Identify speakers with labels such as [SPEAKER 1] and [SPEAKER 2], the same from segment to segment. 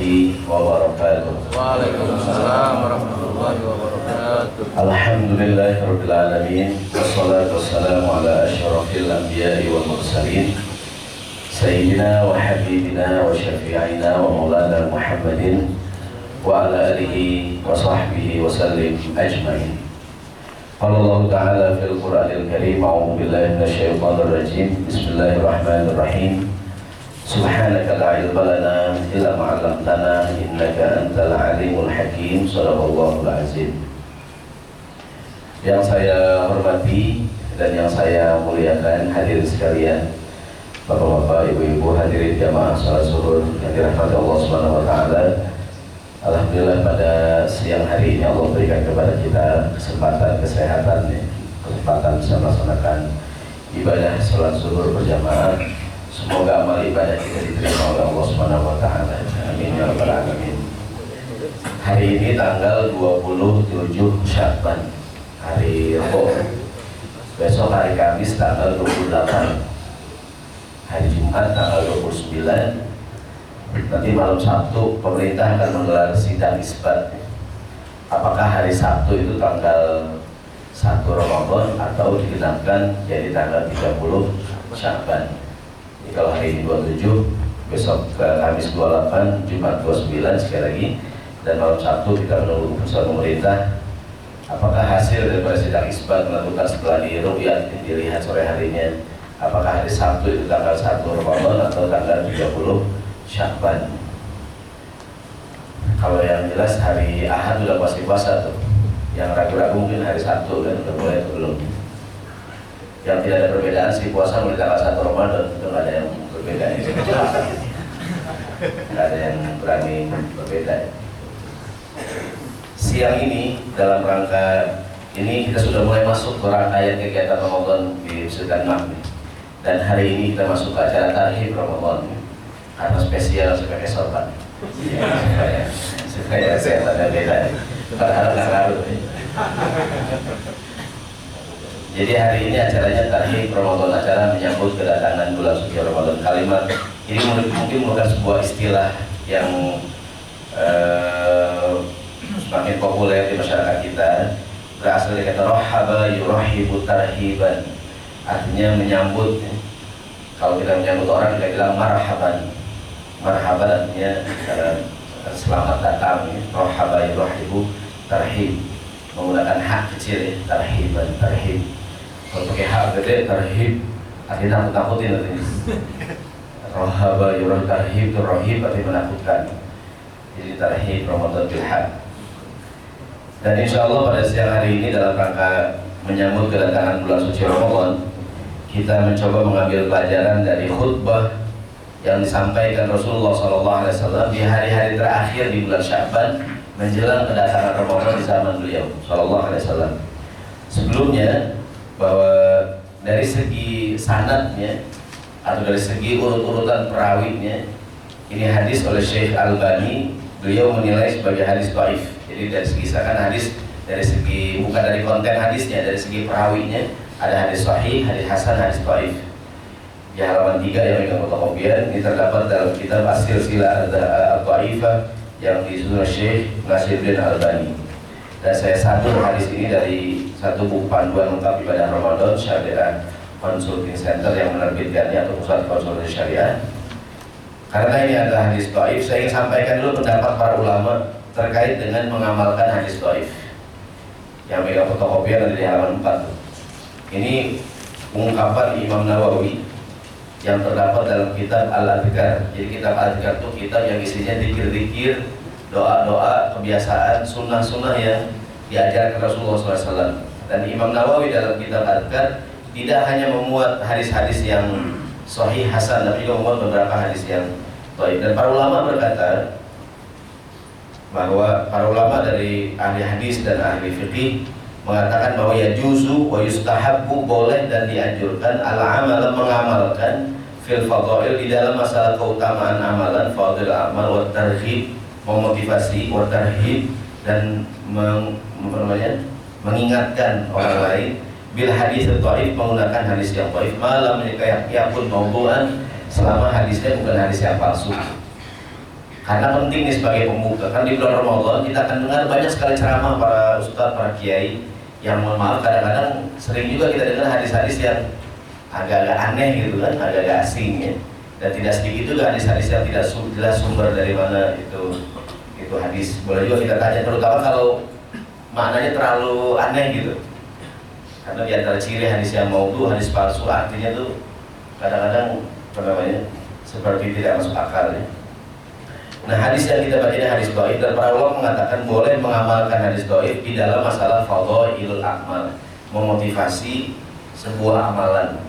[SPEAKER 1] warahmatullahi wabarakatuh.
[SPEAKER 2] Waalaikumsalam warahmatullahi wabarakatuh.
[SPEAKER 1] Alhamdulillahirabbil alamin. Wassalatu wassalamu ala asyrafil anbiya'i wal mursalin. Sayyidina wa habibina wa syafi'ina wa maulana Muhammadin wa ala alihi wa sahbihi wa sallim ajma'in. Qala Allah Ta'ala fil Qur'anil Karim, a'udzu billahi minasyaitonir rajim. Bismillahirrahmanirrahim. Subhanaka la ilma lana illa ma 'allamtana innaka antal alimul hakim. Shadaqallahul azim. Yang saya hormati dan yang saya muliakan hadirin sekalian, Bapak-bapak, ibu-ibu, hadirin jamaah salat zuhur yang dirahmati Allah Subhanahu wa taala. Alhamdulillah pada siang hari ini Allah berikan kepada kita kesempatan kesehatan, kesempatan bisa melaksanakan ibadah salat zuhur berjamaah. Semoga amal ibadah kita diterima oleh Allah Subhanahu wa taala. Amin ya rabbal alamin. Hari ini tanggal 27 Sya'ban, hari Rabu. Besok hari Kamis tanggal 28. Hari Jumat tanggal 29. Nanti malam Sabtu pemerintah akan menggelar sidang isbat. Apakah hari Sabtu itu tanggal 1 Ramadan atau digenapkan jadi tanggal 30 Sya'ban. Jadi kalau hari ini 27, besok Kamis 28, Jumat 29 sekali lagi, dan malam Sabtu kita menunggu keputusan pemerintah. Apakah hasil daripada sidang isbat melakukan setelah diru'yat, dilihat sore harinya, apakah hari Sabtu itu tanggal 1 Ramadan atau tanggal 30 Sya'ban. Kalau yang jelas hari Ahad sudah pasti puasa tuh. Yang ragu-ragu mungkin hari Sabtu kan udah mulai atau belum. Yang tidak ada perbedaan sih puasa mulai tanggal 1 Ramadan, itu nggak ada yang berbeda. Nggak ada yang berani berbeda. Siang ini dalam rangka ini kita sudah mulai masuk ke rangkaian kegiatan Ramadan di Sultan Mahmud. Dan hari ini kita masuk ke acara Tarhib Ramadan karena spesial sebagai sorban. Supaya saya tak ada beda. Padahal nggak ngaruh. Jadi hari ini acaranya Tarhib Ramadan, acara menyambut kedatangan bulan suci Ramadan. Kalimat ini mungkin merupakan sebuah istilah yang semakin populer di masyarakat kita. Berasal dari kata rohaba yurahibu tarhiban, artinya menyambut. Kalau kita menyambut orang kita bilang marhaban. Marhaban artinya selamat datang. Rohaba yurahibu tarhib, menggunakan hak kecil, tarhiban, tarhib. Kalau pakai hak gede, tarhib artinya takut-takutin artinya. Rohaba yurahibu tarhib itu rohib artinya menakutkan. Jadi tarhib Ramadan bil haq. Dan insya Allah pada siang hari ini dalam rangka menyambut kedatangan bulan suci Ramadan, kita mencoba mengambil pelajaran dari khutbah yang disampaikan Rasulullah SAW di hari-hari terakhir di bulan Sya'ban menjelang kedatangan Ramadan di zaman beliau SAW. Sebelumnya, bahwa dari segi sanadnya atau dari segi urut-urutan perawinya, ini hadis oleh Syekh Albani, beliau menilai sebagai hadis dhaif. Jadi dari segi hadis, dari segi bukan dari konten hadisnya, dari segi perawinya ada hadis sahih, hadis hasan, hadis dhaif. Di halaman 3 yang megang fotokopian ini terdapat dalam kitab As-Silsilah Ad-Dhaifah yang disusun Syekh Nasiruddin Albani. Dan saya sadur hadis ini dari satu buku panduan lengkap ibadah Ramadan Syariah Consulting Center yang menerbitkannya, atau Pusat Konsultasi Syariah. Karena ini adalah hadis dhaif, saya ingin sampaikan dulu pendapat para ulama terkait dengan mengamalkan hadis dhaif. Yang megang fotokopian ada di halaman 4. Ini ungkapan Imam Nawawi yang terdapat dalam kitab Al-Adhkar. Jadi kitab Al-Adhkar itu kitab yang isinya zikir-zikir, doa-doa, kebiasaan, sunnah-sunnah yang diajarkan Rasulullah SAW. Dan Imam Nawawi dalam kitab Al-Adhkar tidak hanya memuat hadis-hadis yang sahih hasan, tapi juga memuat beberapa hadis yang dhaif. Dan para ulama berkata bahwa para ulama dari ahli hadis dan ahli fikih mengatakan bahwa yajuzu wa yustahabbu, boleh dan dianjurkan al-amal, mengamalkan fil fadail, di dalam masalah keutamaan amalan, fadil amal, wa tarhib, memotivasi, wa tarhib, dan mengingatkan orang lain, bil hadis dhaif, menggunakan hadis yang dhaif, malam yakun maudhu'an, selama hadisnya bukan hadis yang palsu. Karena penting nih sebagai pembuka. Kan di bulan Ramadan kita akan dengar banyak sekali ceramah para ustadz, para kiai yang mohon maaf kadang-kadang sering juga kita dengar hadis-hadis yang agak-agak aneh gitu kan, agak-agak asing ya. Dan tidak sedikit juga hadis-hadis yang tidak jelas sumber dari mana itu hadis. Boleh juga kita tanya, terutama kalau maknanya terlalu aneh gitu. Karena di antara ciri hadis yang maudhu, hadis palsu, artinya tuh kadang-kadang seperti tidak masuk akal ya. Nah, hadis yang kita baca ini hadis dhaif, dan para ulama mengatakan boleh mengamalkan hadis dhaif di dalam masalah fadhailul amal, memotivasi sebuah amalan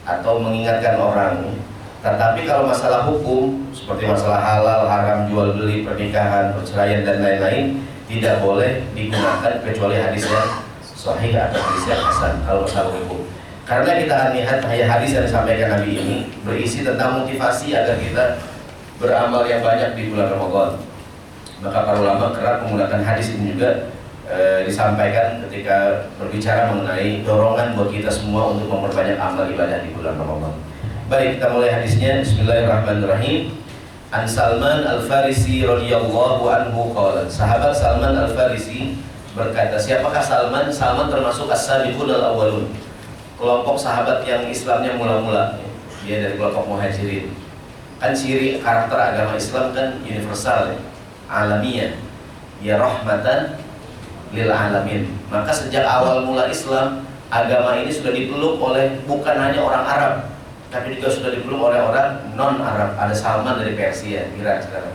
[SPEAKER 1] atau mengingatkan orang. Tetapi kalau masalah hukum seperti masalah halal, haram, jual beli, pernikahan, perceraian dan lain-lain tidak boleh digunakan kecuali hadis yang sahih atau hadis yang hasan kalau masalah hukum. Karena kita akan lihat hadis yang disampaikan Nabi ini berisi tentang motivasi agar kita beramal yang banyak di bulan Ramadan. Maka para ulama kerap menggunakan hadis ini juga disampaikan ketika berbicara mengenai dorongan buat kita semua untuk memperbanyak amal ibadah di bulan Ramadan. Baik, kita mulai hadisnya. Bismillahirrahmanirrahim. An Salman Al-Farisi radhiyallahu anhu qala. Sahabat Salman Al-Farisi berkata, siapakah Salman? Salman termasuk as-sabiqun al-awwalun, kelompok sahabat yang Islamnya mula-mula. Dia dari kelompok muhajirin. Kan ciri karakter agama Islam kan universal ya, alamiah, ya rahmatan lil alamin. Maka sejak awal mula Islam, agama ini sudah dipeluk oleh bukan hanya orang Arab, tapi juga sudah dipeluk oleh orang non Arab. Ada Salman dari Persia, Iran sekarang.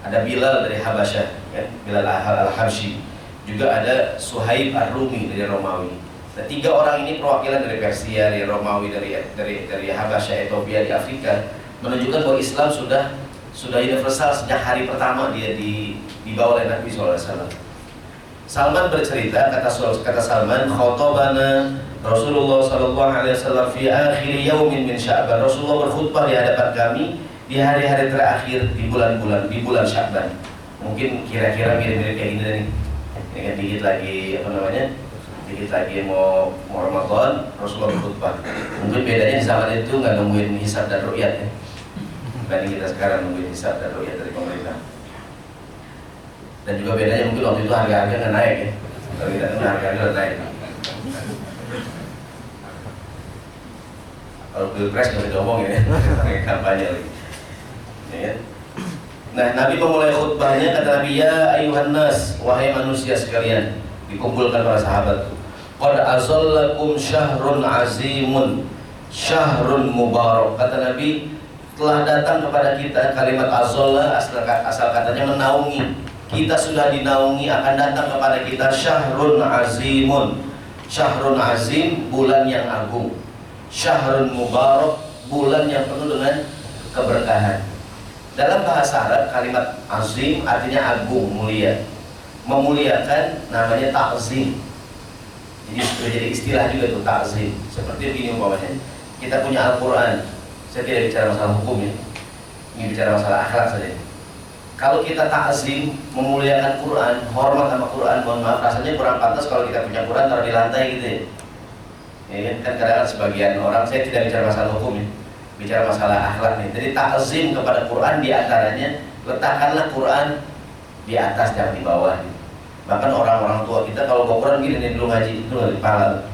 [SPEAKER 1] Ada Bilal dari Habasyah, ya, Bilal al-Habsyi. Juga ada Suhaib ar-Rumi dari Romawi. Nah, 3 orang ini perwakilan dari Persia, dari Romawi, dari Habasyah, Ethiopia di Afrika, menunjukkan bahwa Islam sudah universal sejak hari pertama dia dibawa oleh Nabi SAW. Salman bercerita, kata Salman, khotobana Rasulullah SAW fi akhir yaumin min Sya'ban. Rasulullah berkhutbah di hadapan kami di hari-hari terakhir di bulan Sya'ban. Mungkin kira-kira mirip-mirip kayak gini nih. Ini kan dikit lagi mau Ramadan, Rasulullah berkhutbah. Mungkin bedanya di zaman itu nggak nungguin hisab dan ru'yat ya, dibanding kita sekarang nungguin hisab dan ru'yat dari pemerintah. Dan juga bedanya mungkin waktu itu harga-harga nggak naik ya. Kalau kita kan harga-harga udah naik. Kalau pilpres nggak bisa ngomong ya, kampanye lagi. Ya. Nah, Nabi memulai khutbahnya, kata Nabi, ya ayuhan nas, wahai manusia sekalian, dikumpulkan para sahabat. Qad azallakum syahrun azimun, syahrun mubarak. Kata Nabi, telah datang kepada kita kalimat azalla, asal katanya menaungi. Kita sudah dinaungi, akan datang kepada kita syahrun azimun. Syahrun azim, bulan yang agung. Syahrun mubarak, bulan yang penuh dengan keberkahan. Dalam bahasa Arab, kalimat azim artinya agung, mulia. Memuliakan namanya ta'zim. Jadi istilah juga tuh ta'zim. Seperti begini umpamanya, kita punya Al-Quran. Saya tidak bicara masalah hukum ya, ini bicara masalah akhlak saja. Kalau kita ta'zim, memuliakan Quran, hormat sama Quran, mohon maaf, rasanya kurang pantas kalau kita punya Quran taruh di lantai gitu ya. Ya kan kadang-kadang sebagian orang, saya tidak bicara masalah hukum ya, bicara masalah akhlak nih. Jadi ta'zim kepada Quran diantaranya letakkanlah Quran di atas dan di bawah. Bahkan orang-orang tua kita kalau bawa Quran gini nih dulu ngaji itu nggak dipala.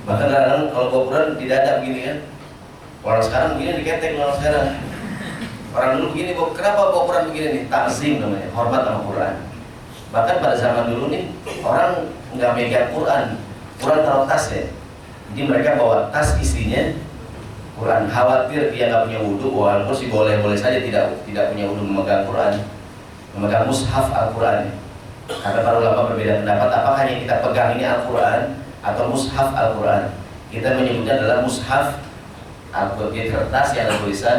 [SPEAKER 1] Bahkan kadang-kadang kalau bawa Quran di dada begini kan. Orang sekarang begini diketek orang sekarang. Orang dulu begini, kenapa bawa Quran begini nih? Ta'zim namanya, hormat sama Quran. Bahkan pada zaman dulu nih orang nggak megang Quran taruh tas ya. Jadi mereka bawa tas isinya Quran, khawatir dia nggak punya wudhu, walaupun sih boleh saja tidak punya wudhu memegang Quran, memegang mushaf Al-Quran. Karena para ulama berbeda pendapat apakah yang kita pegang ini Al-Quran atau mushaf Al-Quran. Kita menyebutnya adalah mushaf Al-Quran, kertas yang ada tulisan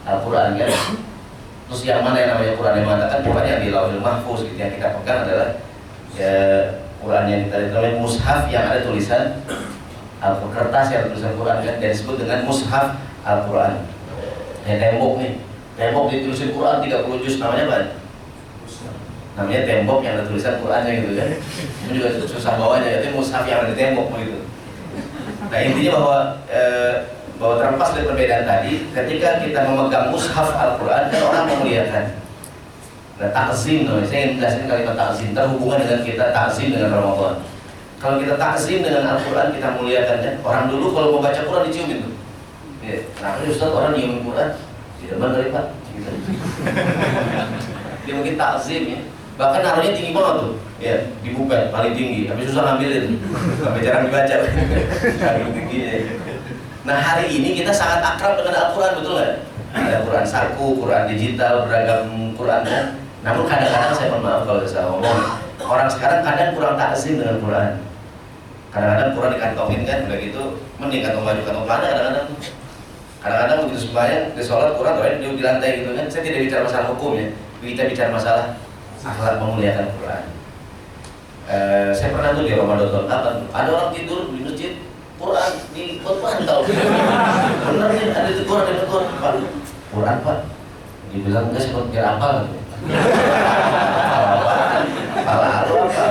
[SPEAKER 1] Al-Quran kan. Terus yang mana yang namanya Quran, yang mengatakan Quran yang di Lauhul Mahfuz gitu, yang kita pegang adalah ya, Quran yang kita namanya mushaf yang ada tulisan Al-Quran, kertas yang ada tulisan Quran kan, dan disebut dengan mushaf Al-Quran. Ya, tembok ditulisin Quran 30 juz, namanya apa? Namanya tembok yang ada tulisan Qurannya gitu kan. Itu juga susah bawanya, itu mushaf yang ada di tembok gitu. Nah intinya bahwa bahwa terlepas dari perbedaan tadi, ketika kita memegang mushaf Al-Quran kan orang memuliakan. Nah, takzim, saya ingin menjelaskan kalimat takzim terhubungan dengan kita takzim dengan Ramadan. Kalau kita takzim dengan Al-Quran, kita muliakannya. Orang dulu kalau mau baca Quran diciumin tuh. Ya, kenapa sih Ustaz orang nyiumin Quran? Tidak benar kali Pak. Gitu. Dia mungkin takzim ya. Bahkan naruhnya tinggi banget tuh. Ya, di bupen paling tinggi. Tapi susah ngambilin. Sampai jarang dibaca. Saking tingginya. Nah, hari ini kita sangat akrab dengan Al-Quran, betul nggak? Ada Quran saku, Quran digital, beragam Quran kan? Namun kadang-kadang saya mohon maaf kalau saya ngomong, orang sekarang kadang kurang takzim dengan Quran. Kadang-kadang Quran dikantongin kan, udah gitu mending kantong baju, kantong mana kadang-kadang begitu sembahyang di sholat Quran di lantai gitu kan. Saya tidak bicara masalah hukum ya, kita bicara masalah akhlak memuliakan Quran. Saya pernah tuh di Ramadan tahun 8 ada orang tidur di masjid Quran di pantau. Bener nih ada tegur Pak. Quran Pak. Dibilang enggak sih biar apa? Pala lu apa?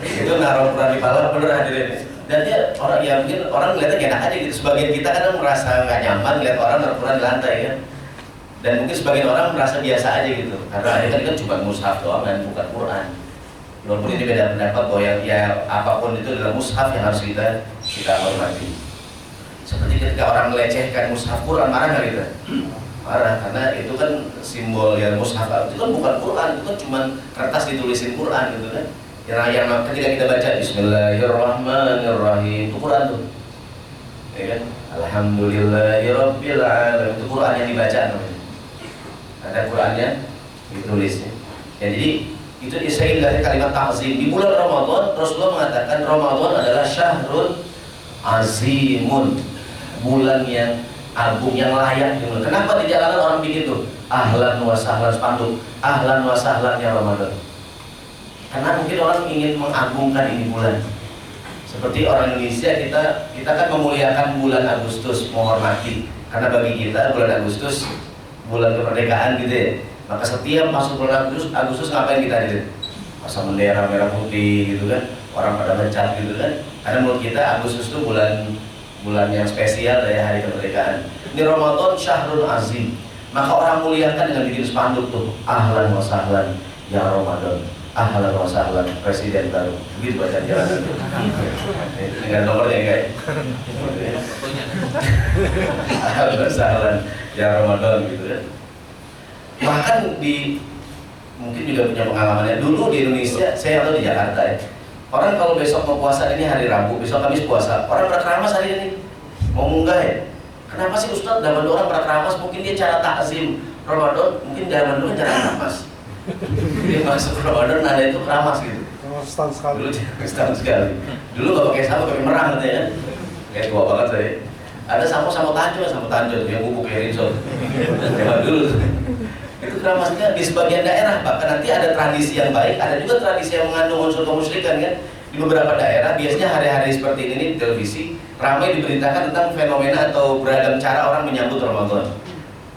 [SPEAKER 1] Itu naruh Quran di pala bener hadirin. Dan dia orang ya mungkin orang ngeliatnya enak aja gitu. Sebagian kita kadang merasa nggak nyaman lihat orang naruh Quran di lantai ya. Dan mungkin sebagian orang merasa biasa aja gitu. Karena ini kan cuma mushaf doang dan bukan Quran. Walaupun ini beda pendapat bahwa ya apapun itu adalah mushaf yang harus kita hormati. Seperti ketika orang melecehkan mushaf Quran, marah nggak kita? Marah, karena itu kan simbol yang mushaf itu kan bukan Quran, itu kan cuma kertas ditulisin Quran gitu kan. Yang ketika kita baca Bismillahirrahmanirrahim itu Quran tuh, ya kan? Alhamdulillahirabbil alamin itu Quran yang dibaca namanya. Ada Qurannya ditulisnya. Ya, jadi itu disebut dari kalimat takzim. Di bulan Ramadan Rasulullah mengatakan Ramadan adalah syahrul azimun, bulan yang agung, yang layak dimulai. Kenapa di jalanan orang bikin tuh ahlan wa sahlan spanduk, ahlan wa sahlan ya Ramadan? Karena mungkin orang ingin mengagungkan ini bulan. Seperti orang Indonesia, kita kan memuliakan bulan Agustus, menghormati. Karena bagi kita bulan Agustus bulan kemerdekaan gitu ya. Maka setiap masuk bulan Agustus ngapain kita gitu? Pasang bendera merah putih gitu kan, orang pada mencat gitu kan. Karena menurut kita Agustus itu bulan yang spesial dari hari kemerdekaan. Ini Ramadan syahrul azim. Maka orang muliakan dengan bikin spanduk tuh, ahlan wa sahlan ya Ramadan, ahlan wa sahlan presiden baru. Begitu baca jalanan tuh. Dengan nomornya guys. Ahlan wa sahlan ya Ramadan gitu kan. Bahkan mungkin juga punya pengalamannya. Dulu di Indonesia, saya atau di Jakarta ya. Orang kalau besok mau puasa, ini hari Rabu, besok Kamis puasa, orang berkeramas hari ini mau munggah ya. Kenapa sih Ustadz zaman dulu orang berkeramas? Mungkin dia cara takzim Ramadan, mungkin zaman dulu cara keramas. Dia masuk Ramadan ada itu keramas gitu.
[SPEAKER 3] Setahun sekali.
[SPEAKER 1] Dulu setahun sekali. Dulu nggak pakai sampo, pakai merang katanya. Kayak tua banget saya. Ada sampo tanjur yang bubuk kayak risol. Zaman dulu. Itu keramasnya di sebagian daerah, bahkan nanti ada tradisi yang baik, ada juga tradisi yang mengandung unsur kemusyrikan kan. Di beberapa daerah biasanya hari-hari seperti ini di televisi ramai diberitakan tentang fenomena atau beragam cara orang menyambut Ramadan.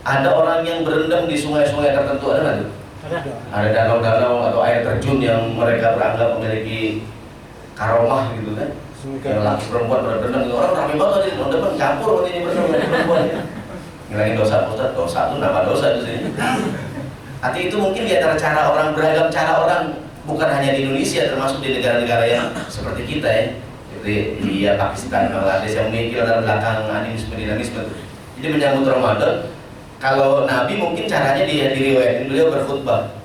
[SPEAKER 1] Ada orang yang berendam di sungai-sungai tertentu, ada nggak tuh? Ada danau-danau atau air terjun yang mereka beranggap memiliki karomah gitu kan. Yang laki perempuan berenang, orang ramai banget di teman-teman campur ini berenang perempuan ya. Ngilangin dosa Ustaz, dosa itu nama dosa itu sih. Artinya itu mungkin di antara cara orang, beragam cara orang, bukan hanya di Indonesia, termasuk di negara-negara yang seperti kita ya, seperti India, Pakistan, Bangladesh yang memiliki latar belakang animisme, dinamisme. Jadi menyambut Ramadan, kalau Nabi mungkin caranya diriwayatkan beliau berkhutbah,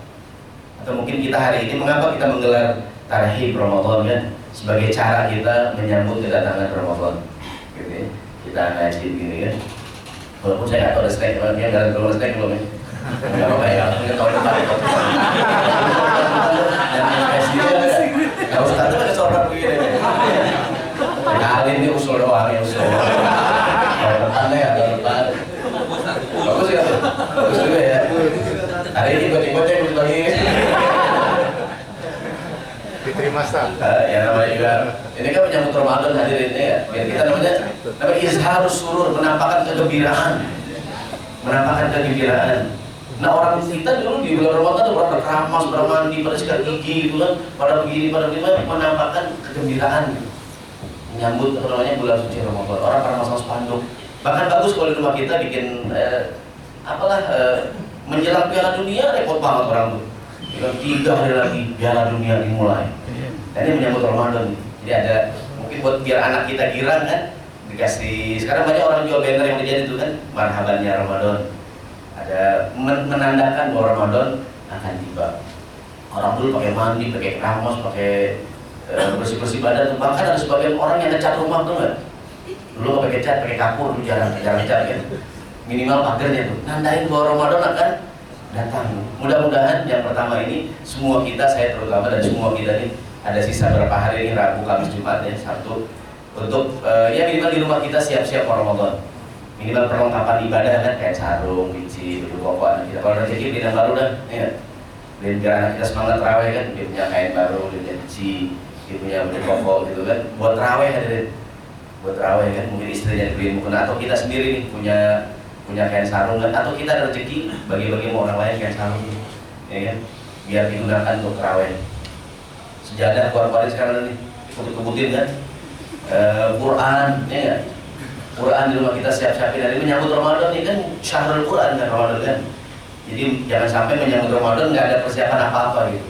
[SPEAKER 1] atau mungkin kita hari ini mengapa kita menggelar tarhib Ramadan kan, sebagai cara kita menyambut kedatangan Ramadan. Gitu ya. Kita ngaji gini kan. Walaupun saya nggak tahu ada snack, dia nggak ada snack belum ya. Nggak apa-apa ya, mungkin tahun depan. Nggak usah tahu ada seorang begini. Kali ini usul doang ya usul. Tahun depan ya, tahun depan. Bagus ya, bagus juga ya. Hari ini bocah-bocah yang bagi.
[SPEAKER 3] Diterima Ustaz.
[SPEAKER 1] Ya namanya juga, ini kan menyambut Ramadan hadirin ya. Biar kita namanya izharus surur, menampakkan kegembiraan. Nah orang kita dulu di bulan Ramadan tuh pada keramas, pada mandi, pada sikat gigi gitu kan, pada begini, pada begini, menampakkan kegembiraan. menyambut apa namanya bulan suci Ramadan. Orang pernah masang spanduk. Bahkan bagus kalau di rumah kita bikin menjelang Piala Dunia repot banget orang tuh. Dengan 3 hari lagi Piala Dunia dimulai. Dan ini menyambut Ramadan. Jadi ada mungkin buat biar anak kita girang kan, dikasih. Sekarang banyak orang jual banner yang dijadi itu kan, marhabannya Ramadan. Ada menandakan bahwa Ramadan akan tiba. Orang dulu pakai mandi, pakai keramas, pakai bersih-bersih badan. Bahkan ada sebagian orang yang ngecat rumah tuh nggak? Dulu nggak pakai cat, pakai kapur, jarang cat kan. Minimal pagernya tuh, nandain bahwa Ramadan akan datang. Mudah-mudahan yang pertama ini semua kita, saya terutama dan semua kita ini ada sisa berapa hari ini, Rabu, Kamis, Jumat ya, Sabtu, untuk ya minimal di rumah kita siap-siap Ramadan. Minimal perlengkapan ibadah kan, kayak sarung, biji, baju koko anak kita. Kalau rezeki bidang baru dah, ya. Dan biar anak kita semangat terawih kan, dia punya kain baru, dia punya biji, dia punya baju koko gitu kan, buat terawih hadirin, buat terawih kan, mungkin istrinya dibeliin mukena atau kita sendiri nih punya kain sarung kan, atau kita ada rezeki bagi-bagi mau orang lain kain sarung, ya kan, biar digunakan untuk terawih. Sejadah keluar-keluarin sekarang nih, kebut-kebutin kan, Quran, ya kan? Quran di rumah kita siap-siapin dari menyambut Ramadan ini kan syahrul Quran kan Ramadan kan. Jadi jangan sampai menyambut Ramadan nggak ada persiapan apa-apa gitu.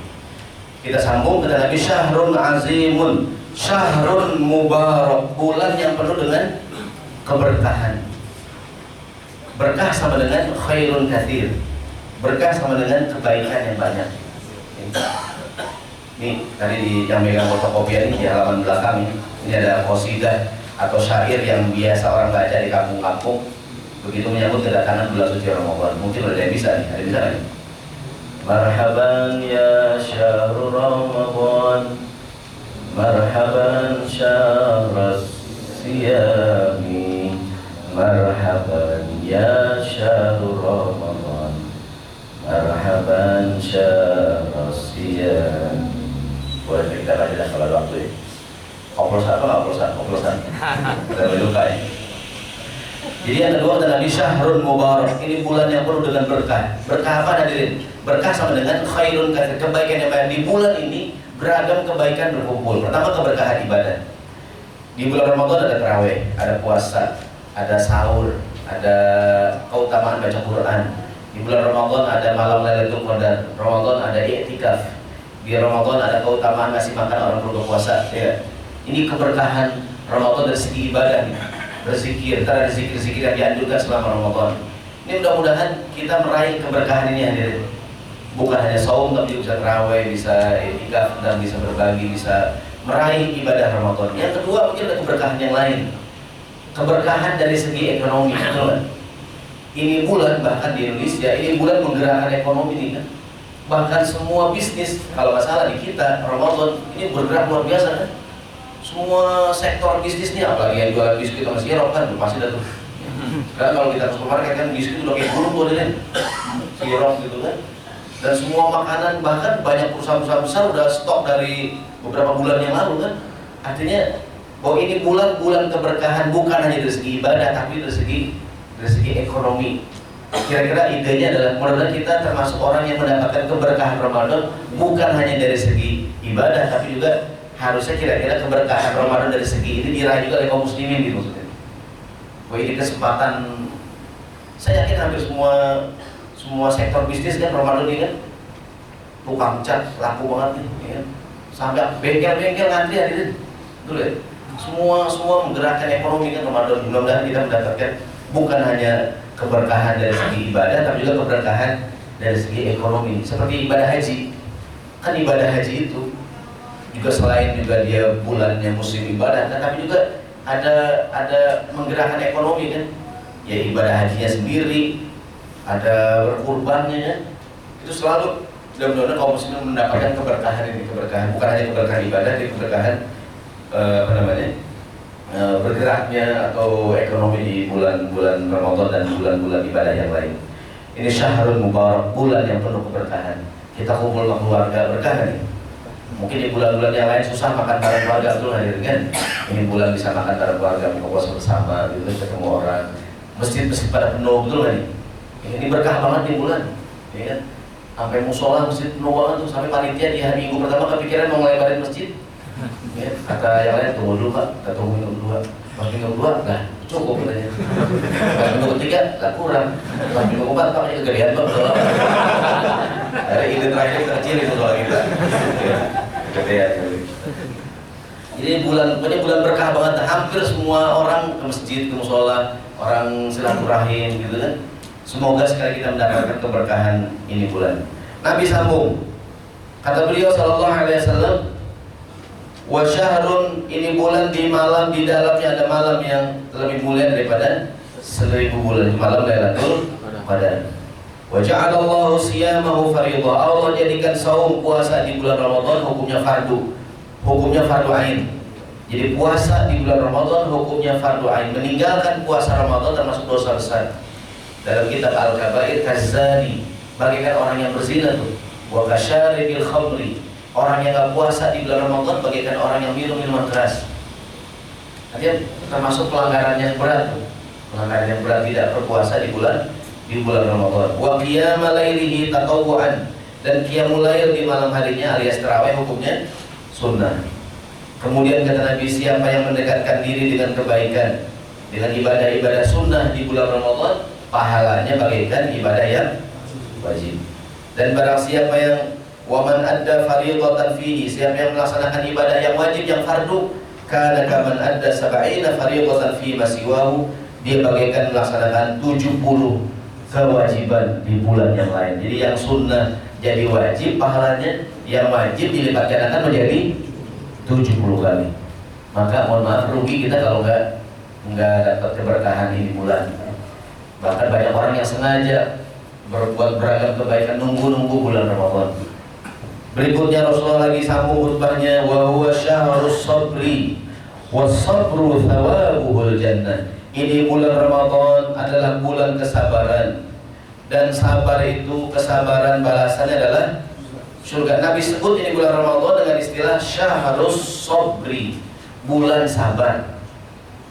[SPEAKER 1] Kita sambung kata Nabi, syahrun azimun, syahrun mubarak, bulan yang penuh dengan keberkahan. Berkah sama dengan khairun katsir. Berkah sama dengan kebaikan yang banyak. Ini tadi di yang megang fotokopian ini di halaman belakang ini ada qasidah atau syair yang biasa orang baca di kampung-kampung begitu menyambut kedatangan bulan suci Ramadan. Mungkin ada yang bisa nih, ada yang bisa nih. Marhaban ya syahrul Ramadan, marhaban syahrus siyami, marhaban ya syahrul Ramadan, marhaban syahrus siyami. Boleh kita baca dah kalau ada waktu ya. Oplosan apa? Oplosan. Kita luka ya. Jadi yang kedua kata Nabi, syahrun mubarak, ini bulan yang penuh dengan berkah. Berkah apa hadirin? Berkah sama dengan khairun katsir, kebaikan yang banyak. Di bulan ini beragam kebaikan berkumpul. Pertama keberkahan ibadah. Di bulan Ramadan ada tarawih, ada puasa, ada sahur, ada keutamaan baca Quran. Di bulan Ramadan ada malam Lailatul Qadar. Ramadan ada i'tikaf. Di Ramadan ada keutamaan ngasih makan orang berpuasa. Ya. Ini keberkahan Ramadan dari segi ibadah, berzikir, ada zikir-zikir yang dianjurkan selama Ramadan. Ini mudah-mudahan kita meraih keberkahan ini hadirin. Bukan hanya saum tapi juga bisa tarawih, bisa i'tikaf dan bisa berbagi, bisa meraih ibadah Ramadan. Yang kedua mungkin ada keberkahan yang lain. Keberkahan dari segi ekonomi, betul. Ini bulan bahkan di Indonesia ini bulan menggerakkan ekonomi ini kan. Bahkan semua bisnis kalau nggak salah di kita Ramadan ini bergerak luar biasa kan. Semua sektor bisnisnya, apalagi yang jualan biskuit sama sirup kan pasti ada tuh. Karena kalau kita ke supermarket kan biskuit udah kayak burung tuh kan, sirup gitu kan. Dan semua makanan, bahkan banyak perusahaan-perusahaan besar udah stok dari beberapa bulan yang lalu kan. Artinya bahwa ini bulan-bulan keberkahan bukan hanya dari segi ibadah tapi dari segi ekonomi. Kira-kira idenya adalah mudah-mudahan kita termasuk orang yang mendapatkan keberkahan Ramadan bukan hanya dari segi ibadah tapi juga harusnya kira-kira keberkahan Ramadan dari segi ini diraih juga oleh kaum muslimin gitu maksudnya. Wah ini kesempatan, saya yakin hampir semua sektor bisnis kan Ramadan ini kan tukang cat laku banget nih, ya kan? Sampai bengkel-bengkel ngantri hadirin, betul ya? Semua menggerakkan ekonomi kan Ramadan. Mudah-mudahan kita mendapatkan bukan hanya keberkahan dari segi ibadah tapi juga keberkahan dari segi ekonomi. Seperti ibadah haji, kan ibadah haji itu juga selain juga dia bulannya musim ibadah, tapi juga ada menggerakkan ekonomi kan, ya ibadah hajinya sendiri, ada berkurbannya kan, itu selalu mudah-mudahan kaum muslimin mendapatkan keberkahan ini, keberkahan bukan hanya keberkahan ibadah, tapi keberkahan bergeraknya atau ekonomi di bulan-bulan Ramadan dan bulan-bulan ibadah yang lain. Ini syahrul mubarak, bulan yang penuh keberkahan. Kita kumpul sama keluarga, berkah nih. Mungkin di bulan-bulan yang lain susah makan bareng keluarga, betul hadirin kan? Ini bulan bisa makan bareng keluarga, buka puasa bersama, gitu, ketemu orang. Masjid-masjid pada penuh, betul kan? Ini berkah banget di bulan, ya kan? Sampai musola masjid penuh banget tuh, sampai panitia di hari Minggu pertama kepikiran mau ngelebarin masjid. Ya, kata yang lain tunggu dulu Pak, kita tunggu minggu kedua. Pas minggu kedua, nah cukup katanya. Pas minggu ketiga, lah kurang. Pas minggu keempat, Pak, ini kegedean Pak. Ada ide terakhir kecil itu soal kita. Ya, kegedean. Jadi pokoknya bulan berkah banget. Hampir semua orang ke masjid, ke musola, orang silaturahim gitu kan. Semoga sekali kita mendapatkan keberkahan ini bulan. Nabi sambung, kata beliau sallallahu alaihi wasallam, wa syahrun, ini bulan di malam di dalamnya ada malam yang lebih mulia daripada 1000 bulan. Malam Lailatul Qadar. Wa ja'alallahu siyamahu fardhu. Allah jadikan saum puasa di bulan Ramadan hukumnya fardu. Hukumnya fardu ain. Jadi puasa di bulan Ramadan hukumnya fardu ain. Meninggalkan puasa Ramadan termasuk dosa besar. Dalam kitab Al-Kabair, kazani, bagaikan orang yang berzina tuh. Wa kasyaribil khamri, orang yang gak puasa di bulan Ramadan bagaikan orang yang minum minuman keras. Artinya termasuk pelanggaran yang berat tuh. Pelanggaran yang berat tidak berpuasa di bulan Ramadan. Wa qiyama lailihi tatawwu'an, dan qiyamul lail di malam harinya alias tarawih hukumnya sunnah. Kemudian kata Nabi, siapa yang mendekatkan diri dengan kebaikan, dengan ibadah-ibadah sunnah di bulan Ramadan, pahalanya bagaikan ibadah yang wajib. Dan barang siapa yang waman adda fardhatan fihi, siapa yang melaksanakan ibadah yang wajib yang fardu, kana kaman adda sab'ina fardhatan fi masiwahu, dia bagaikan melaksanakan 70 kewajiban di bulan yang lain. Jadi yang sunnah jadi wajib pahalanya, yang wajib dilipat gandakan menjadi 70 kali. Maka mohon maaf, rugi kita kalau nggak dapat keberkahan ini bulan. Bahkan banyak orang yang sengaja berbuat beragam kebaikan nunggu bulan Ramadan. Berikutnya Rasulullah lagi sambung khutbahnya, wa huwa syahrus sabri was sabru thawabuhul jannah. Ini bulan Ramadan adalah bulan kesabaran, dan sabar itu, kesabaran balasannya adalah surga. Nabi sebut ini bulan Ramadan dengan istilah syahrus sabri, bulan sabar,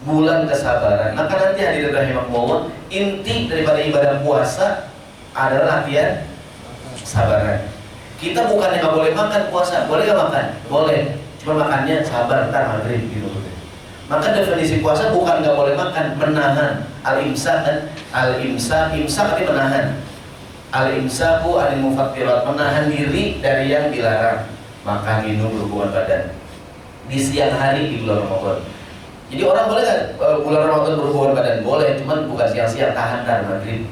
[SPEAKER 1] bulan kesabaran. Maka nanti hadirin rahimakumullah, inti daripada ibadah puasa adalah latihan sabaran. Kita bukannya nggak boleh makan puasa, boleh nggak makan? Boleh, cuma makannya sabar, ntar maghrib gitu. Maka definisi puasa bukan nggak boleh makan, menahan. Al-imsak kan, al-imsak, imsak artinya menahan. Al-imsaku anil mufattirat, menahan diri dari yang dilarang, makan, minum, berhubungan badan di siang hari di bulan Ramadan. Jadi orang boleh kan bulan Ramadan berhubungan badan? Boleh, cuman bukan siang-siang, tahan dan maghrib.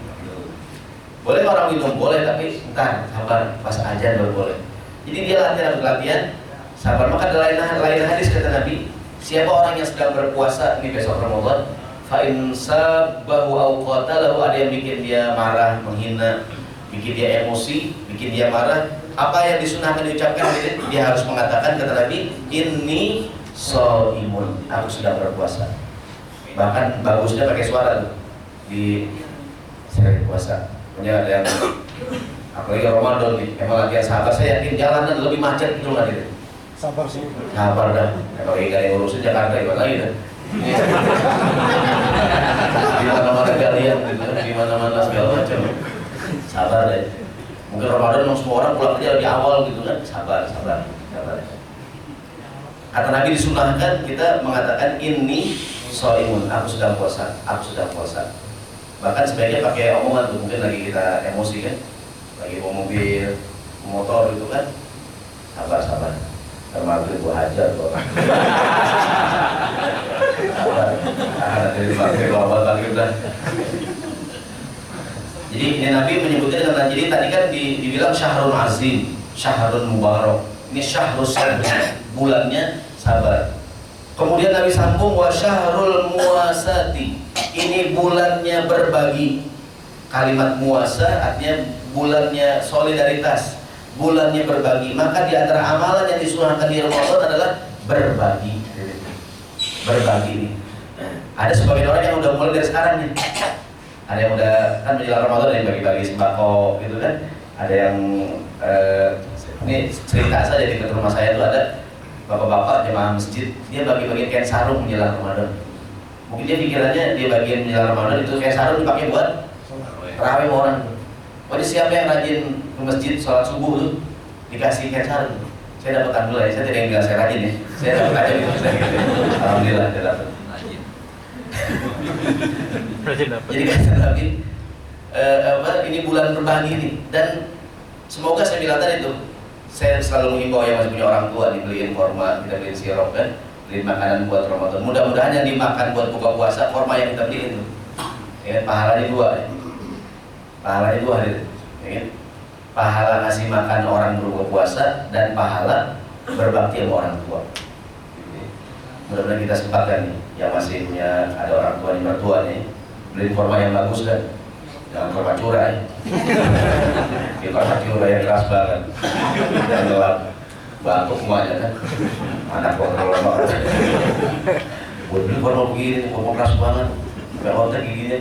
[SPEAKER 1] Boleh orang minum? Boleh, tapi entar sabar, pas ajan baru boleh. Jadi dia latihan sabar. Maka ada lain hadis kata Nabi, siapa orang yang sedang berpuasa ini besok Ramadan, fa in sabbahu aw qatalahu, ada yang bikin dia marah, menghina, bikin dia emosi, bikin dia marah, apa yang disunahkan diucapkan, dia harus mengatakan kata Nabi, inni shaimun, aku sedang berpuasa. Bahkan bagusnya pakai suara tuh di seri puasa. Punya ada yang apalagi Ramadan nih, emang latihan sabar. Saya yakin jalanan lebih macet gitu lah gitu.
[SPEAKER 3] Sabar sih.
[SPEAKER 1] Sabar dah. Kalau ikan yang urusin Jakarta ikut lagi dah. Di mana-mana kalian gitu, di mana-mana segala macam. Sabar deh. Mungkin Ramadan memang semua orang pulang kerja lebih awal gitu kan. Sabar. Kata Nabi disunahkan kita mengatakan inni shaimun, aku sedang puasa. Bahkan sebaiknya pakai omongan tuh, mungkin lagi kita emosi kan, lagi bawa mobil, motor gitu kan, sabar. Termaghrib gua hajar gua. Sabar. Dari maghrib awal maghrib dah. Jadi ini Nabi menyebutnya dengan, jadi tadi kan dibilang syahrul azim, syahrul mubarak. Ini syahrul sabar, bulannya sabar. Kemudian Nabi sambung wa syahrul muasati, ini bulannya berbagi. Kalimat muasa artinya bulannya solidaritas, bulannya berbagi. Maka di antara amalan yang disunahkan di Ramadan adalah berbagi. Berbagi. Ada sebagian orang yang udah mulai dari sekarang nih. Ada yang udah kan menjelang Ramadan ada yang bagi-bagi sembako gitu kan. Ada yang ini cerita saja di dekat rumah saya tuh ada bapak-bapak jemaah masjid, dia bagi-bagi kain sarung menjelang Ramadan. Mungkin dia pikirannya dia bagian menjelang Ramadan itu kain sarung dipakai buat tarawih orang. Jadi siapa yang rajin ke masjid sholat subuh tuh dikasih kain sarung. Saya dapat alhamdulillah, saya tidak yang bilang saya rajin ya. Saya dapat aja gitu, alhamdulillah saya dapat. Jadi kata Nabi, ini bulan berbagi nih, dan semoga saya bilang tadi itu, saya selalu mengimbau yang masih punya orang tua dibeliin korma, kita beliin sirup kan, beliin makanan buat Ramadan. Mudah-mudahan yang dimakan buat buka puasa korma yang kita beliin tuh, ya, pahalanya dua, ya. Pahalanya dua ya. Pahala ngasih makan orang berbuka puasa dan pahala berbakti sama orang tua. Mudah-mudahan kita sempatkan nih, yang masih punya ada orang tua nih, mertua nih, beliin korma yang bagus kan, jangan korma curah ya. Ini korma curah yang keras banget, yang gelap, batuk semuanya kan, anak kontrol banget. Buat beli korma begini, korma keras banget, sampai otak giginya.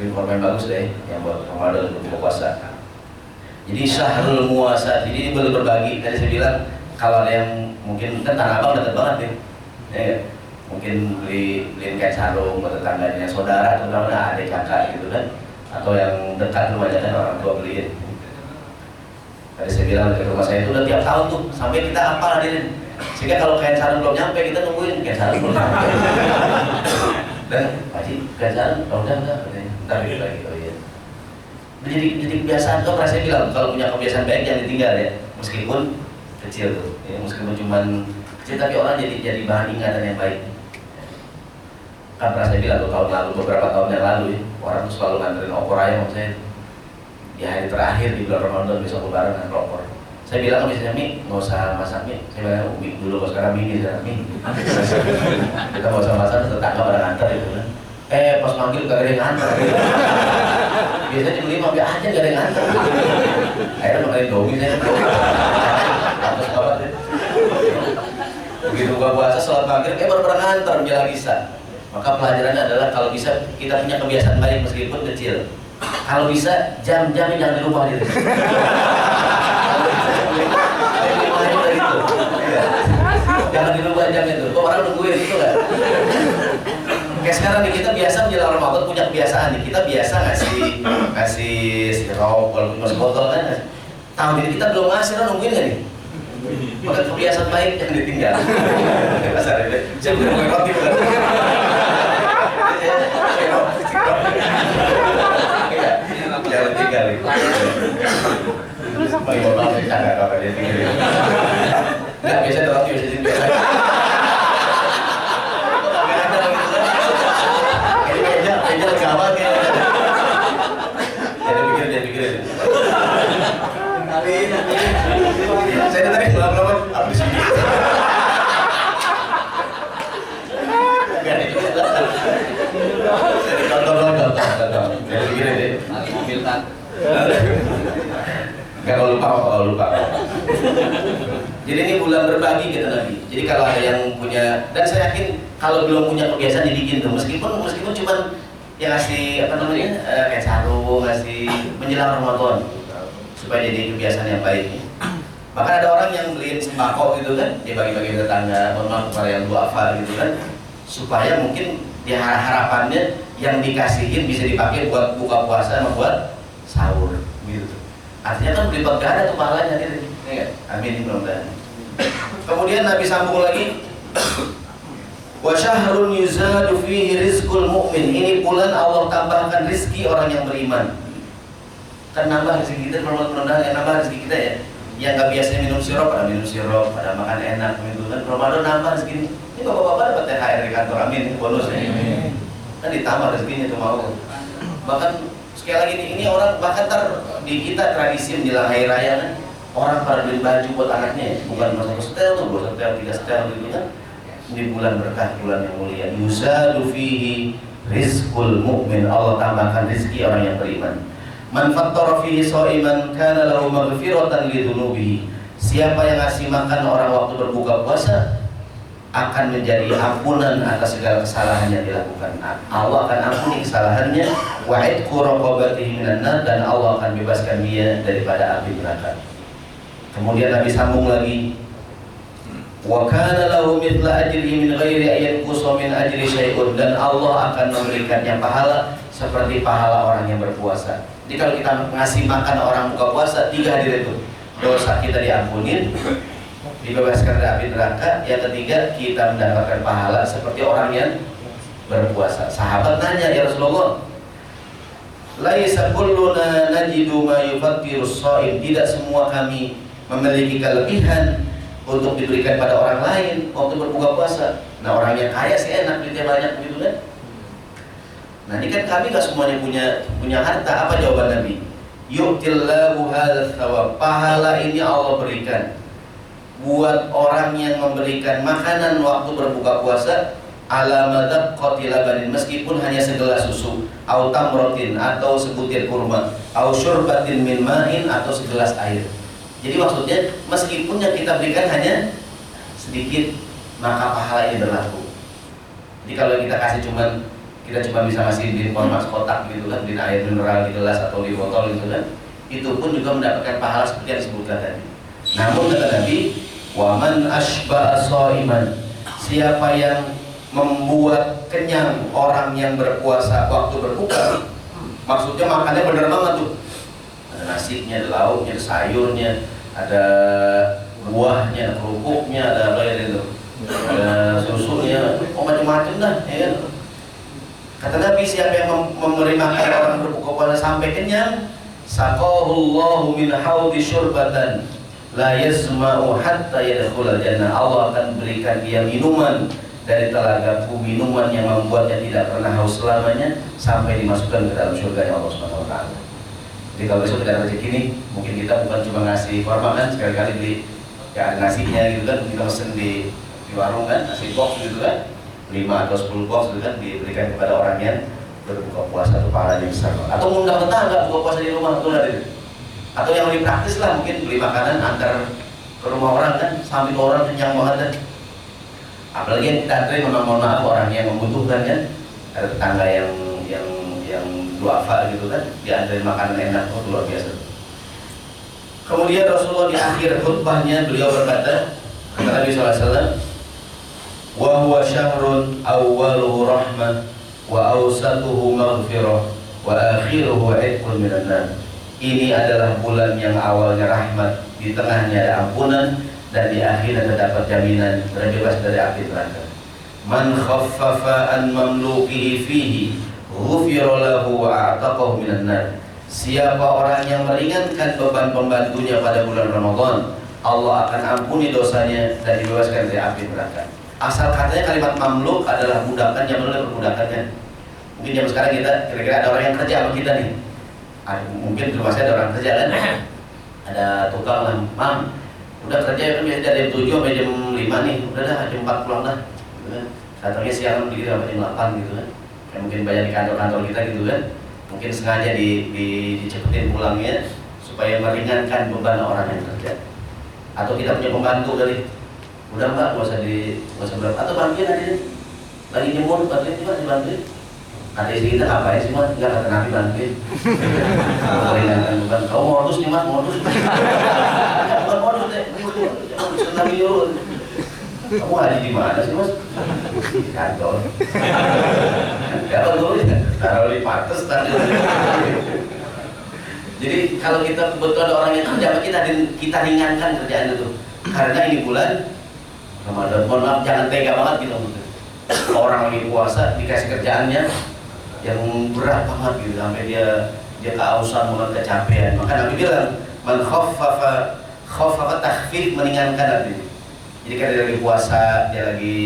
[SPEAKER 1] Beliin korma yang bagus deh, yang buat Ramadan untuk buka puasa. Jadi syahrul muasa, jadi ini boleh berbagi. Tadi saya bilang kalau ada yang mungkin kan Tanah Abang dekat banget nih, ya, mungkin beliin kain sarung buat tetangganya, saudara atau mana adik kakak gitu kan, atau yang dekat rumahnya kan orang tua beliin. Tadi saya bilang dekat rumah saya itu udah tiap tahun tuh, sampai kita hafal hadirin. Sehingga kalau kain sarung belum nyampe kita nungguin kain sarung belum nyampe. Dan Pak Haji, kain sarung udah enggak, ntar lagi. Oh iya. Jadi kebiasaan tuh, saya bilang kalau punya kebiasaan baik jangan ditinggal ya, meskipun kecil tuh, ya, meskipun cuman kecil tapi orang jadi bahan ingatan yang baik. Kan pernah saya bilang tuh tahun lalu, beberapa tahun yang lalu ya, orang tuh selalu nganterin opor ayam sama saya di hari terakhir di bulan Ramadan, besok lebaran nganter opor. Saya bilang misalnya Mi, nggak usah masak Mi, saya bilang Mi dulu, kalau sekarang Mi sekarang Mi. Kita nggak usah masak, tetangga pada nganter gitu kan. Pas manggil gak ada yang nganter. Biasanya dibeli mampir aja gak ada yang nganter. Akhirnya makan Indomie saya. Terus banget ya. Begitu buka puasa sholat maghrib, baru pernah nganter menjelang isya. Maka pelajarannya adalah kalau bisa kita punya kebiasaan baik meskipun kecil. Kalau bisa jam-jamnya jangan dirubah gitu. Kalau bisa gitu. Jangan dirubah jam itu. Kok orang nungguin itu kan? Kayak sekarang nih, kita biasa menjelang Ramadan punya kebiasaan nih, kita biasa ngasih sirup walaupun masih botol kan. Tahun ini kita belum ngasih, orang nungguin nggak nih? Maka kebiasaan baik jangan ditinggal. Pasar ini, saya punya kue roti bukan? Jangan tinggal. Bagi bapak saya nggak apa dia tinggal. Nggak biasa roti biasa tinggal. Gawat ya. Dia pikirin. Saya tadi lama-lama habis ini. Jadi contoh. Dia pikirin deh. Mobil kan. Enggak kalau lupa. Jadi ini bulan berbagi kata Nabi. Jadi kalau ada yang punya, dan saya yakin kalau belum punya kebiasaan dibikin tuh, meskipun cuman yang ngasih kayak sarung, ngasih menjelang Ramadan supaya jadi kebiasaan yang baik. Bahkan ada orang yang beliin sembako gitu kan, dia bagi-bagi ke tetangga, kepada yang duafa gitu kan, supaya mungkin dia harapannya yang dikasihin bisa dipakai buat buka puasa sama buat sahur gitu. Artinya kan berlipat ganda tuh pahalanya gitu. Ya, amin mudah-mudahan. Kemudian Nabi sambung lagi, wa syahrun yuzadu fihi rizqul mu'min. Ini bulan Allah tambahkan rizki orang yang beriman. Kan nambah rezeki kita, mudah-mudahan yang nambah rezeki kita ya. Yang nggak biasanya minum sirup, pada makan enak gitu kan. Ramadan nambah rezeki ini. Ini bapak-bapak dapat THR di kantor, amin, bonus ya. Kan ditambah rezekinya tuh mau. Bahkan sekali lagi ini orang bahkan di kita tradisi menjelang hari raya kan, orang pada beli baju buat anaknya, bukan satu setel tuh, 2 setel, 3 setel gitu kan. Ini bulan berkah, bulan yang mulia. Yuzadu fihi rizqul mu'min. Allah tambahkan rezeki orang yang beriman. Man fattara fihi sha'iman kana lahu maghfiratan lidzunubihi. Siapa yang ngasih makan orang waktu berbuka puasa akan menjadi ampunan atas segala kesalahan yang dilakukan. Allah akan ampuni kesalahannya, wa idqu raqabatihi minan nar, dan Allah akan bebaskan dia daripada api neraka. Kemudian Nabi sambung lagi, wa kana lahu mithla ajrihi min ghairi ayanqusa min ajri syai'un, dan Allah akan memberikannya pahala seperti pahala orang yang berpuasa. Jadi kalau kita ngasih makan orang buka puasa 3 hari itu, dosa kita diampunin, dibebaskan dari api neraka. Yang ketiga, kita mendapatkan pahala seperti orang yang berpuasa. Sahabat nanya, ya Rasulullah, laisa kulluna najidu ma yufattirus shaim. Tidak semua kami memiliki kelebihan untuk diberikan pada orang lain waktu berbuka puasa. Nah, orang yang kaya sih enak, duitnya banyak begitu kan. Nah, ini kan kami gak semuanya punya harta. Apa jawaban Nabi? Yu'tillahu hadzal thawab. Pahala ini Allah berikan buat orang yang memberikan makanan waktu berbuka puasa ala madaqqati labanin, meskipun hanya segelas susu, au tamrotin atau sebutir kurma, au syurbatin min ma'in atau segelas air. Jadi maksudnya meskipun yang kita berikan hanya sedikit, maka pahala ini berlaku. Jadi kalau kita kasih kita cuma bisa ngasih di format kotak gitu kan, di air mineral di gelas atau di botol gitu kan, itu pun juga mendapatkan pahala seperti yang disebutkan tadi. Namun kata Nabi, waman ashba'a shaiman, siapa yang membuat kenyang orang yang berpuasa waktu berbuka, maksudnya makannya bener banget tuh, ada nasinya, ada lauknya, ada sayurnya, ada buahnya, ada kerupuknya, ada apa ya itu, ada susunya, macam-macam dah, ya kan? Kata Nabi, siapa yang memberi makan orang berbuka puasa sampai kenyang, saqahullahu min haudi syurbatan la yazma'u hatta yadkhulal jannah. Allah akan berikan dia minuman dari telagaku, minuman yang membuatnya tidak pernah haus selamanya sampai dimasukkan ke dalam surga Allah Subhanahu wa taala. Jadi kalau besok kita rezeki ini, mungkin kita bukan cuma ngasih korma kan, sekali-kali beli ya ada nasinya gitu kan, kita pesen di warung kan, nasi box gitu kan, 5 atau 10 box gitu kan, diberikan kepada orang yang berbuka puasa, itu pahalanya besar. Atau mengundang tetangga buka puasa di rumah, atau yang lebih praktis lah, mungkin beli makanan antar ke rumah orang kan, sampai ke orang kenyang banget kan. Apalagi yang kita antri, memang mohon maaf, orang yang membutuhkan kan, ada tetangga yang duafa gitu kan, diantri makanan enak, oh luar biasa. Kemudian Rasulullah di akhir khutbahnya beliau berkata, kata Nabi SAW, wa huwa syahrun awwaluhu rahmah wa awsatuhu maghfirah wa akhiruhu itqun minan nar. Ini adalah bulan yang awalnya rahmat, di tengahnya ada ampunan, dan di akhirnya terdapat jaminan terbebas dari api neraka. Man khaffafa an mamlukihi fihi ghufira lahu wa a'taqahu minan nar. Siapa orang yang meringankan beban pembantunya pada bulan Ramadan, Allah akan ampuni dosanya dan dibebaskan dari api neraka. Asal katanya kalimat mamluk adalah budakan, yang benar perbudakannya. Mungkin zaman sekarang kita kira-kira ada orang yang kerja sama kita nih. Mungkin di rumah saya ada orang kerja kan, ada tukang lah, mam, udah kerja kan biasanya dari jam 7 sampai jam 5 nih, udah dah jam 4 pulang dah gitu kan. Datangnya siang begitu sampai jam 8 gitu kan. Kayak mungkin banyak di kantor-kantor kita gitu kan, mungkin sengaja dicepetin pulangnya supaya meringankan beban orang yang kerja. Atau kita punya pembantu dari, udah mbak, gak usah berapa, atau bantuin aja lagi jemur, bantuin juga, dibantuin. Ada istri kita ngapain sih mas? Enggak, kata Nabi bantuin. Meringankan beban. Kau modus nih mas, modus. Bukan modus deh, modus Nabi nyuruh. Kamu haji di mana sih mas? Di kantor. Ya betul ya, taruh di pates tadi. Jadi kalau kita kebetulan ada orang yang kerja, kita ringankan kerjaan itu. Karena ini bulan Ramadan, mohon maaf jangan tega banget gitu. Orang lagi puasa dikasih kerjaannya yang berat banget gitu, sampai dia keausan, mulai kecapean. Maka Nabi bilang, man khaffafa takhfif, meringankan artinya. Jadi kan dia lagi puasa, dia lagi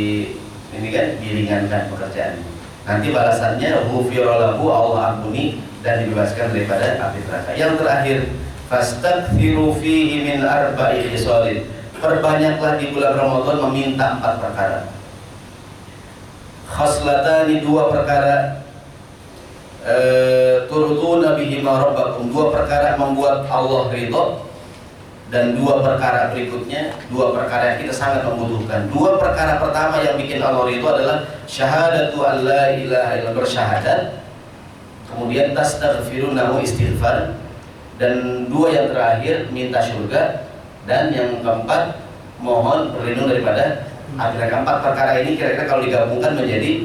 [SPEAKER 1] ini kan diringankan pekerjaan. Nanti balasannya ghufira lahu, Allah ampuni dan dibebaskan daripada api neraka. Yang terakhir, fastaghfiru fihi min arba'i khisalin. Perbanyaklah di bulan Ramadan meminta 4 perkara. Khaslatani, 2 perkara, turduna bihima rabbakum, 2 perkara membuat Allah ridho, dan 2 perkara berikutnya, 2 perkara yang kita sangat membutuhkan. 2 perkara pertama yang bikin Allah ridho adalah syahadatu an la ilaha illallah, bersyahadat, kemudian tastaghfirunahu, istighfar, dan 2 yang terakhir minta surga, dan yang keempat mohon perlindungan daripada api neraka. 4 perkara ini kira-kira kalau digabungkan menjadi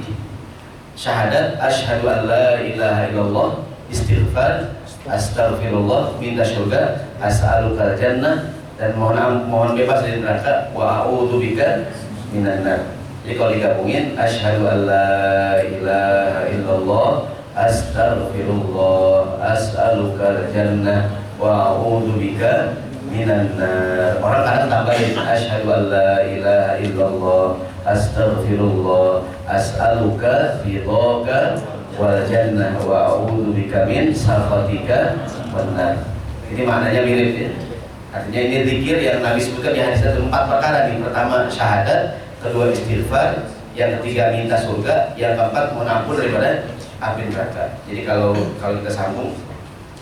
[SPEAKER 1] syahadat, asyhadu an la ilaha illallah, istighfar, astaghfirullah, minta surga, as'alukal jannah, dan mohon bebas dari neraka. Wa a'udzubika minan nar. Jadi kalau digabungin, asyhadu an la ilaha illallah, astaghfirullah, as'alukal jannah, wa a'udzubika minan nar. Orang kadang tambahin asyhadu an la ilaha illallah, astaghfirullah, as'aluka ridhaka wal jannah, wa a'udzubika min sakhatika wan nar. Ini maknanya mirip ya. Artinya ini zikir yang Nabi sebutkan di hadis itu 4 perkara nih. Pertama syahadat, kedua istighfar, yang ketiga minta surga, yang keempat mohon ampun daripada api neraka. Jadi kalau kita sambung,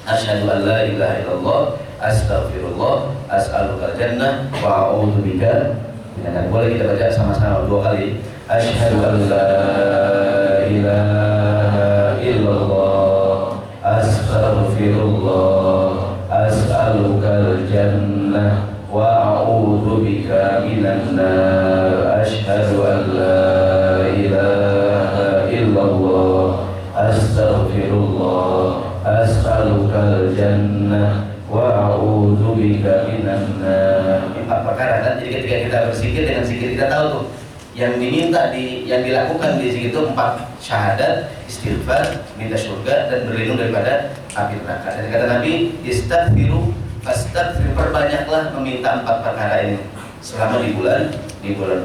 [SPEAKER 1] asyhadu an la ilaha illallah, astaghfirullah, as'alukal jannah, wa a'udzubika minan nar. Boleh kita baca sama-sama 2 kali. Asyhadu an la ilaha illallah, astaghfirullah, as'alukal jannah, wa a'udzubika minan nar. Asyhadu an la ilaha illallah, astaghfirullah, as'alukal jannah, wa a'udzubika minan nar. 4 perkara kan. Jadi ketika kita berzikir dengan zikir kita tahu tuh yang diminta yang dilakukan di zikir itu 4 syahadat, istighfar, minta surga, dan berlindung daripada api neraka. Dan kata Nabi, istaghfiru fastaghfir, perbanyaklah meminta 4 perkara ini selama di bulan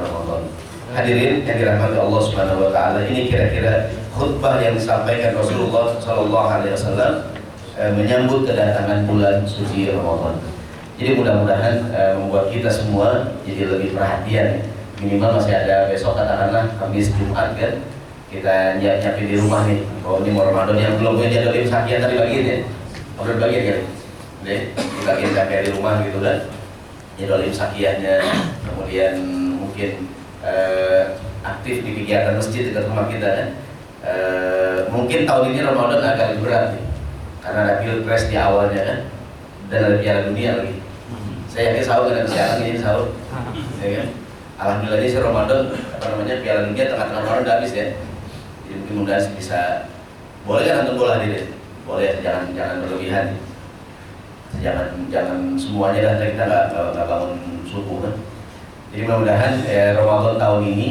[SPEAKER 1] Ramadan. Hadirin yang dirahmati Allah Subhanahu wa taala, ini kira-kira khutbah yang disampaikan Rasulullah sallallahu alaihi wasallam menyambut kedatangan bulan suci Ramadan. Jadi mudah-mudahan membuat kita semua jadi lebih perhatian. Minimal masih ada besok, katakanlah Kamis Jumat kan, kita nyiapin di rumah nih. Oh ini mau Ramadan, yang belum punya jadwal imsakian tadi bagiin ya, udah bagiin kan, deh dibagiin kakek di rumah gitu kan, jadwal imsakiannya. Kemudian mungkin aktif di kegiatan masjid dekat rumah kita kan. Mungkin tahun ini Ramadan agak lebih berat nih, karena ada pilpres di awalnya kan, dan ada Piala Dunia lagi. Saya yakin sahur kan, siaran ini sahur, ya kan. Alhamdulillah ini Ramadan, Piala Dunia tengah-tengah Ramadan udah habis ya. Jadi mungkin mudah bisa, boleh kan nonton bola diri, boleh, jangan berlebihan. Jangan semuanya dan kita nggak bangun subuh kan. Jadi mudah-mudahan Ramadan tahun ini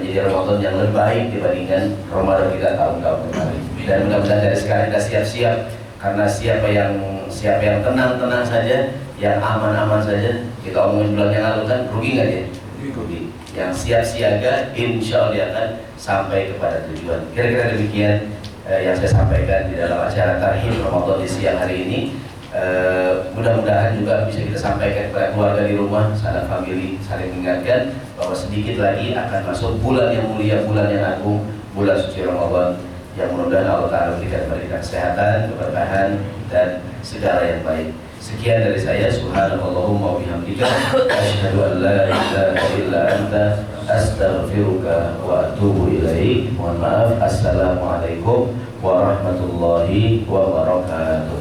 [SPEAKER 1] menjadi Ramadan yang lebih baik dibandingkan Ramadan kita tahun-tahun kemarin. Dan mudah-mudahan dari sekarang kita siap-siap, karena siapa yang tenang-tenang saja, yang aman-aman saja, kita omongin bulan yang lalu kan, rugi nggak dia? Rugi. Yang siap siaga, insya Allah dia akan sampai kepada tujuan. Kira-kira demikian yang saya sampaikan di dalam acara Tarhib Ramadan di siang hari ini. Mudah-mudahan juga bisa kita sampaikan kepada keluarga di rumah, sanak famili, saling mengingatkan bahwa sedikit lagi akan masuk bulan yang mulia, bulan yang agung, bulan suci Ramadan, yang mudah-mudahan Allah Ta'ala berikan kesehatan, keberkahan, dan segala yang baik. Sekian dari saya. Subhanallahumma wa bihamdika, asyhadu an la ilaha illa anta, astaghfiruka wa atubu ilaik. Mohon maaf. Assalamualaikum warahmatullahi wabarakatuh.